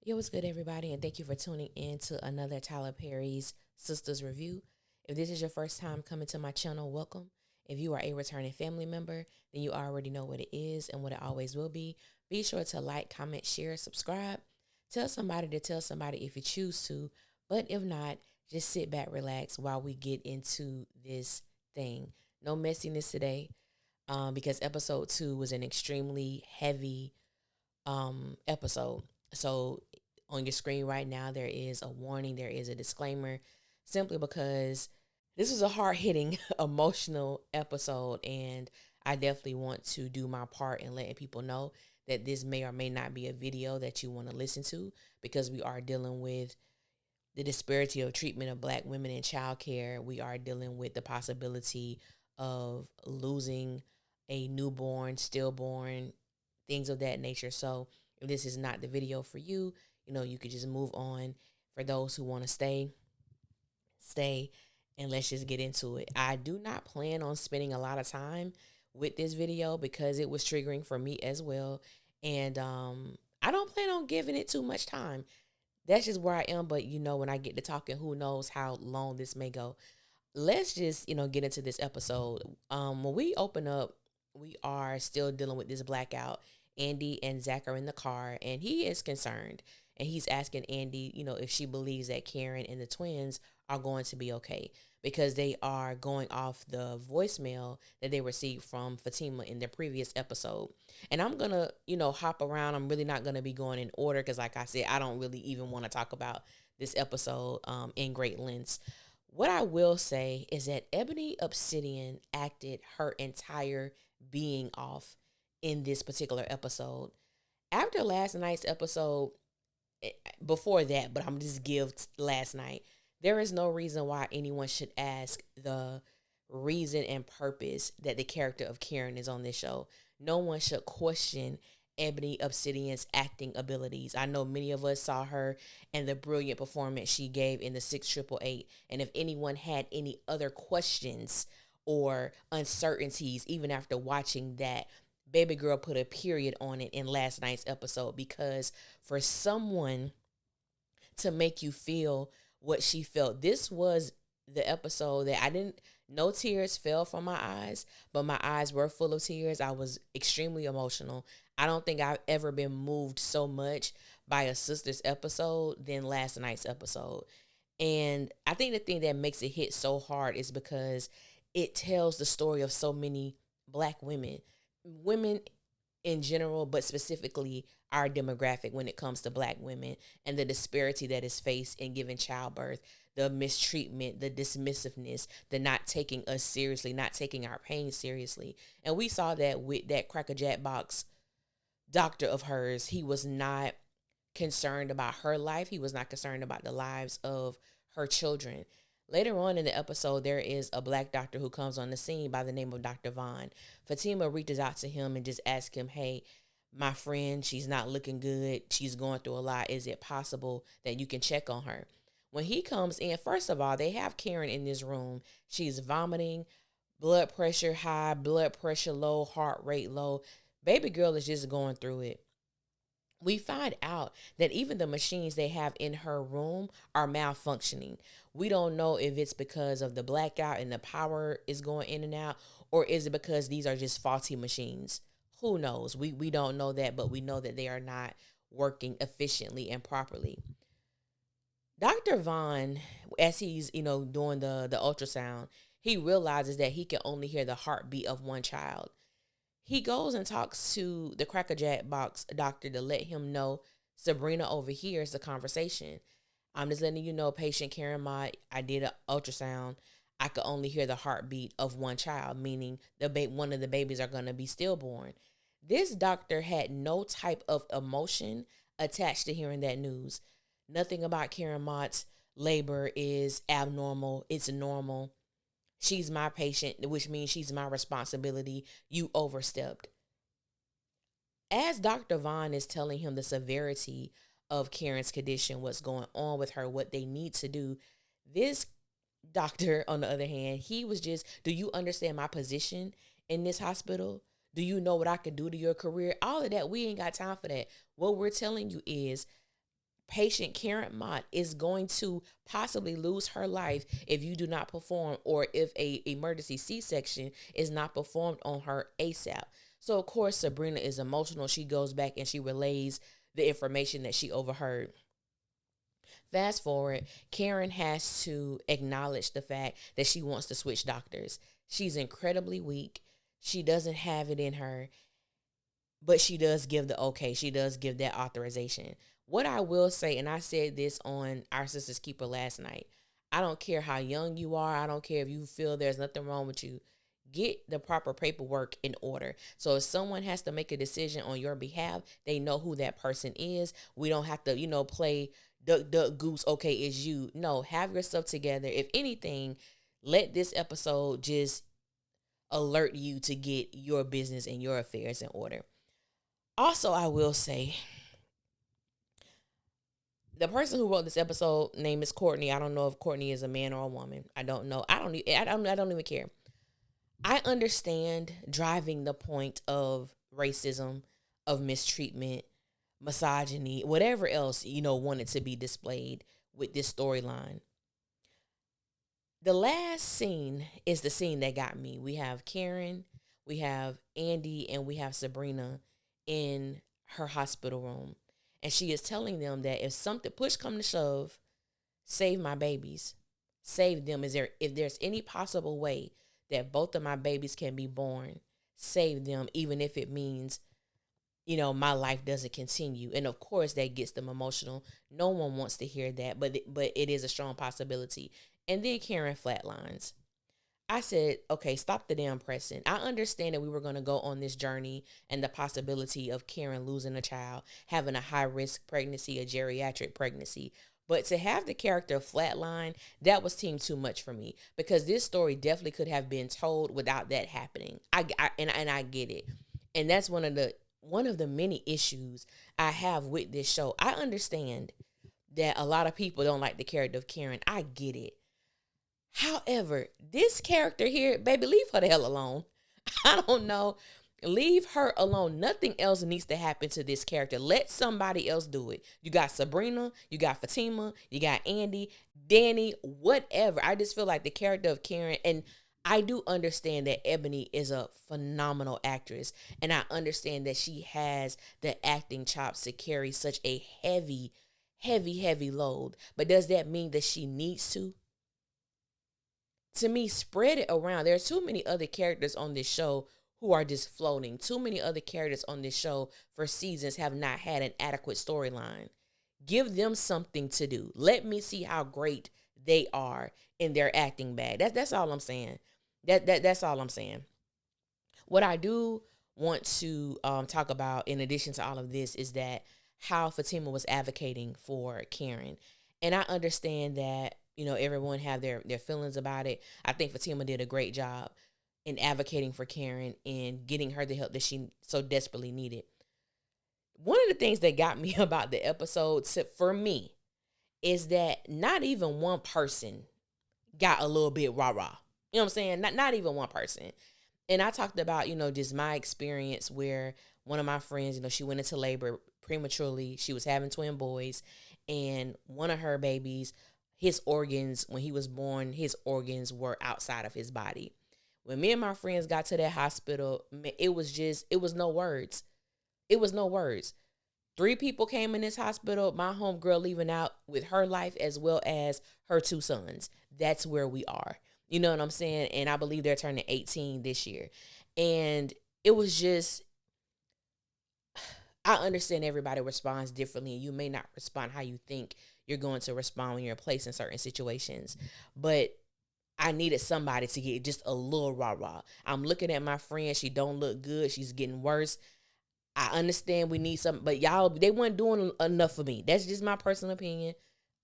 Yo, what's good, everybody? And thank you for tuning in to another Tyler Perry's Sistas review. If this is your first time coming to my channel, welcome. If you are a returning family member, then you already know what it is and what it always will be. Be sure to like, comment, share, subscribe. Tell somebody to tell somebody if you choose to. But if not, just sit back, relax while we get into this thing. No messiness today because episode 2 was an extremely heavy episode. So on your screen right now, there is a warning, there is a disclaimer, simply because this was a hard hitting, emotional episode. And I definitely want to do my part in letting people know that this may or may not be a video that you want to listen to because we are dealing with the disparity of treatment of Black women in childcare. We are dealing with the possibility of losing a newborn, stillborn, things of that nature. So if this is not the video for you, you could just move on. For those who want to stay, and let's just get into it. I do not plan on spending a lot of time with this video because it was triggering for me as well. And I don't plan on giving it too much time. That's just where I am. But when I get to talking, who knows how long this may go. Let's just, get into this episode. When we open up, we are still dealing with this blackout. Andy and Zach are in the car, and he is concerned. And he's asking Andy, if she believes that Karen and the twins are going to be okay because they are going off the voicemail that they received from Fatima in their previous episode. And I'm going to, hop around. I'm really not going to be going in order because, like I said, I don't really even want to talk about this episode in great lengths. What I will say is that Ebony Obsidian acted her entire being off in this particular episode. After last night's episode, before that, but I'm just give last night. There is no reason why anyone should ask the reason and purpose that the character of Karen is on this show. No one should question Ebony Obsidian's acting abilities. I know many of us saw her and the brilliant performance she gave in the 6888. And if anyone had any other questions or uncertainties, even after watching that, baby girl put a period on it in last night's episode, because for someone to make you feel what she felt, this was the episode that I didn't, no tears fell from my eyes, but my eyes were full of tears. I was extremely emotional. I don't think I've ever been moved so much by a Sistas episode than last night's episode. And I think the thing that makes it hit so hard is because it tells the story of so many Black women in general, but specifically our demographic when it comes to Black women and the disparity that is faced in giving childbirth, the mistreatment, the dismissiveness, the not taking us seriously, not taking our pain seriously. And we saw that with that Cracker Jack box doctor of hers. He was not concerned about her life. He was not concerned about the lives of her children. Later on in the episode, there is a Black doctor who comes on the scene by the name of Dr. Vaughn. Fatima reaches out to him and just asks him, hey, my friend, she's not looking good. She's going through a lot. Is it possible that you can check on her? When he comes in, first of all, they have Karen in this room. She's vomiting, blood pressure high, blood pressure low, heart rate low. Baby girl is just going through it. We find out that even the machines they have in her room are malfunctioning. We don't know if it's because of the blackout and the power is going in and out, or is it because these are just faulty machines? Who knows? We don't know that, but we know that they are not working efficiently and properly. Dr. Vaughn, as he's, doing the ultrasound, he realizes that he can only hear the heartbeat of one child. He goes and talks to the Cracker Jack box doctor to let him know Sabrina overhears the conversation. I'm just letting you know, patient Karen Mott, I did an ultrasound. I could only hear the heartbeat of one child, meaning one of the babies are going to be stillborn. This doctor had no type of emotion attached to hearing that news. Nothing about Karen Mott's labor is abnormal. It's normal. She's my patient, which means she's my responsibility. You overstepped. As Dr. Vaughn is telling him the severity of Karen's condition, what's going on with her, what they need to do, this doctor, on the other hand, he was just, do you understand my position in this hospital? Do you know what I can do to your career? All of that, we ain't got time for that. What we're telling you is patient Karen Mott is going to possibly lose her life if you do not perform, or if a emergency C-section is not performed on her ASAP. So of course Sabrina is emotional. She goes back and she relays the information that she overheard. Fast forward, Karen has to acknowledge the fact that she wants to switch doctors. She's incredibly weak. She doesn't have it in her, but she does give the okay. She does give that authorization. What I will say, and I said this on Our Sisters Keeper last night, I don't care how young you are. I don't care if you feel there's nothing wrong with you. Get the proper paperwork in order. So if someone has to make a decision on your behalf, they know who that person is. We don't have to, play duck, duck, goose. Okay, it's you. No, have yourself together. If anything, let this episode just alert you to get your business and your affairs in order. Also, I will say, the person who wrote this episode name is Courtney. I don't know if Courtney is a man or a woman. I don't know. I don't even care. I understand driving the point of racism, of mistreatment, misogyny, whatever else, wanted to be displayed with this storyline. The last scene is the scene that got me. We have Karen, we have Andy, and we have Sabrina in her hospital room. And she is telling them that if something push come to shove, save my babies. Save them. If there's any possible way that both of my babies can be born, save them, even if it means, my life doesn't continue. And of course that gets them emotional. No one wants to hear that, but it is a strong possibility. And then Karen flatlines. I said, okay, stop the damn pressing. I understand that we were going to go on this journey and the possibility of Karen losing a child, having a high risk pregnancy, a geriatric pregnancy. But to have the character flatline, that was team too much for me, because this story definitely could have been told without that happening. I get it. And that's one of the many issues I have with this show. I understand that a lot of people don't like the character of Karen. I get it. However, this character here, baby, leave her the hell alone. I don't know. Leave her alone. Nothing else needs to happen to this character. Let somebody else do it. You got Sabrina, you got Fatima, you got Andy, Danny, whatever. I just feel like the character of Karen, and I do understand that Ebony is a phenomenal actress, and I understand that she has the acting chops to carry such a heavy, heavy, heavy load. But does that mean that she needs to? To me, spread it around. There are too many other characters on this show who are just floating. Too many other characters on this show for seasons have not had an adequate storyline. Give them something to do. Let me see how great they are in their acting bag. That's all I'm saying. That's all I'm saying. What I do want to talk about, in addition to all of this, is that how Fatima was advocating for Karen. And I understand that, everyone have their feelings about it. I think Fatima did a great job in advocating for Karen and getting her the help that she so desperately needed. One of the things that got me about the episode, for me, is that not even one person got a little bit rah-rah. You know what I'm saying? Not even one person. And I talked about, just my experience where one of my friends, she went into labor prematurely. She was having twin boys, and one of her babies, his organs, when he was born, his organs were outside of his body. When me and my friends got to that hospital, it was no words. It was no words. 3 people came in this hospital, my homegirl leaving out with her life as well as her 2 sons. That's where we are. You know what I'm saying? And I believe they're turning 18 this year. And it was just, I understand everybody responds differently, and you may not respond how you think you're going to respond when you're placed in certain situations. But I needed somebody to get just a little rah-rah. I'm looking at my friend. She don't look good. She's getting worse. I understand we need something, but y'all, they weren't doing enough for me. That's just my personal opinion.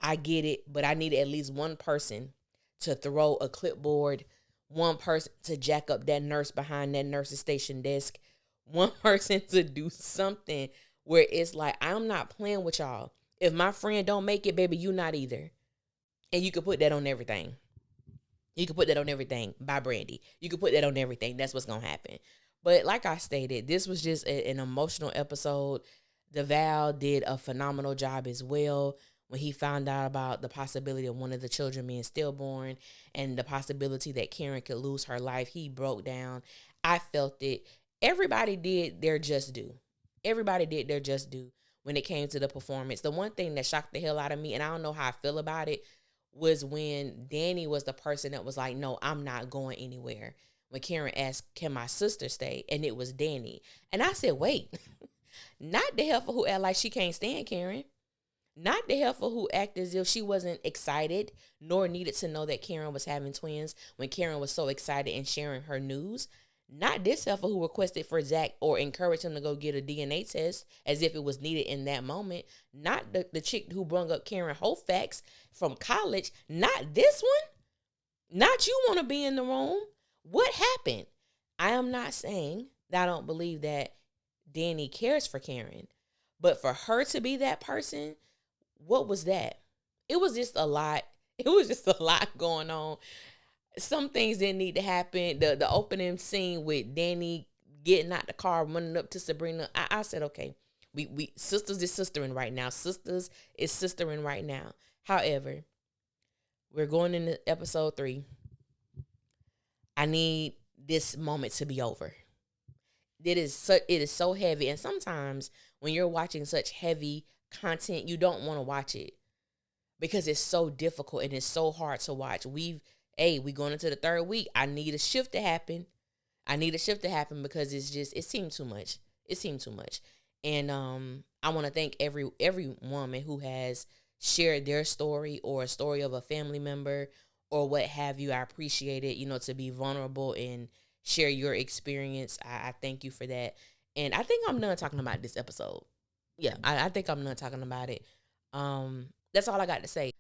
I get it, but I needed at least one person to throw a clipboard, one person to jack up that nurse behind that nurse's station desk, one person to do something where it's like, I'm not playing with y'all. If my friend don't make it, baby, you not either. And you could put that on everything. You could put that on everything by Brandy. You could put that on everything. That's what's going to happen. But like I stated, this was just an emotional episode. DeVal did a phenomenal job as well when he found out about the possibility of one of the children being stillborn and the possibility that Karen could lose her life. He broke down. I felt it. Everybody did their just due. Everybody did their just due when it came to the performance. The one thing that shocked the hell out of me, and I don't know how I feel about it, was when Danny was the person that was like, no, I'm not going anywhere. When Karen asked, can my sister stay? And it was Danny. And I said, wait, not the heifer who act like she can't stand Karen. Not the heifer who act as if she wasn't excited nor needed to know that Karen was having twins when Karen was so excited and sharing her news. Not this heifer who requested for Zach or encouraged him to go get a DNA test as if it was needed in that moment. Not the chick who brung up Karen Hofax from college. Not this one. Not you want to be in the room. What happened? I am not saying that I don't believe that Danny cares for Karen. But for her to be that person, what was that? It was just a lot. It was just a lot going on. Some things didn't need to happen. The opening scene with Danny getting out the car, running up to Sabrina. I said, okay, we Sistas is sistering right now. Sistas is sistering right now. However, we're going into episode 3. I need this moment to be over. It is so heavy, and sometimes when you're watching such heavy content, you don't want to watch it because it's so difficult and it's so hard to watch. We going into the 3rd week. I need a shift to happen. Because it seemed too much. And I want to thank every woman who has shared their story or a story of a family member or what have you. I appreciate it, to be vulnerable and share your experience. I thank you for that. And I think I'm done talking about this episode. Yeah, I think I'm done talking about it. That's all I got to say.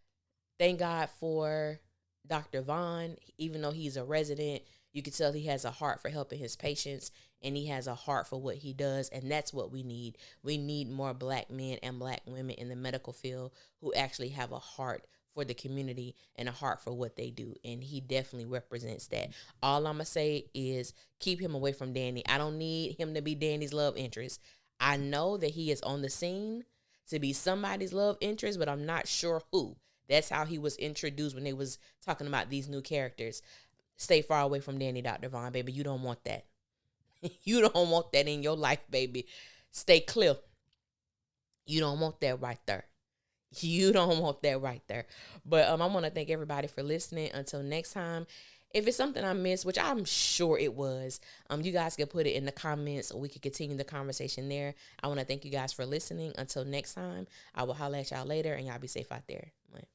Thank God for Dr. Vaughn. Even though he's a resident, you can tell he has a heart for helping his patients, and he has a heart for what he does, and that's what we need. We need more Black men and Black women in the medical field who actually have a heart for the community and a heart for what they do, and he definitely represents that. All I'm going to say is keep him away from Danny. I don't need him to be Danny's love interest. I know that he is on the scene to be somebody's love interest, but I'm not sure who. That's how he was introduced when they was talking about these new characters. Stay far away from Danny, Dr. Vaughn, baby. You don't want that. You don't want that in your life, baby. Stay clear. You don't want that right there. You don't want that right there. But I want to thank everybody for listening. Until next time. If it's something I missed, which I'm sure it was, you guys can put it in the comments. We can continue the conversation there. I want to thank you guys for listening. Until next time, I will holler at y'all later, and y'all be safe out there. Bye.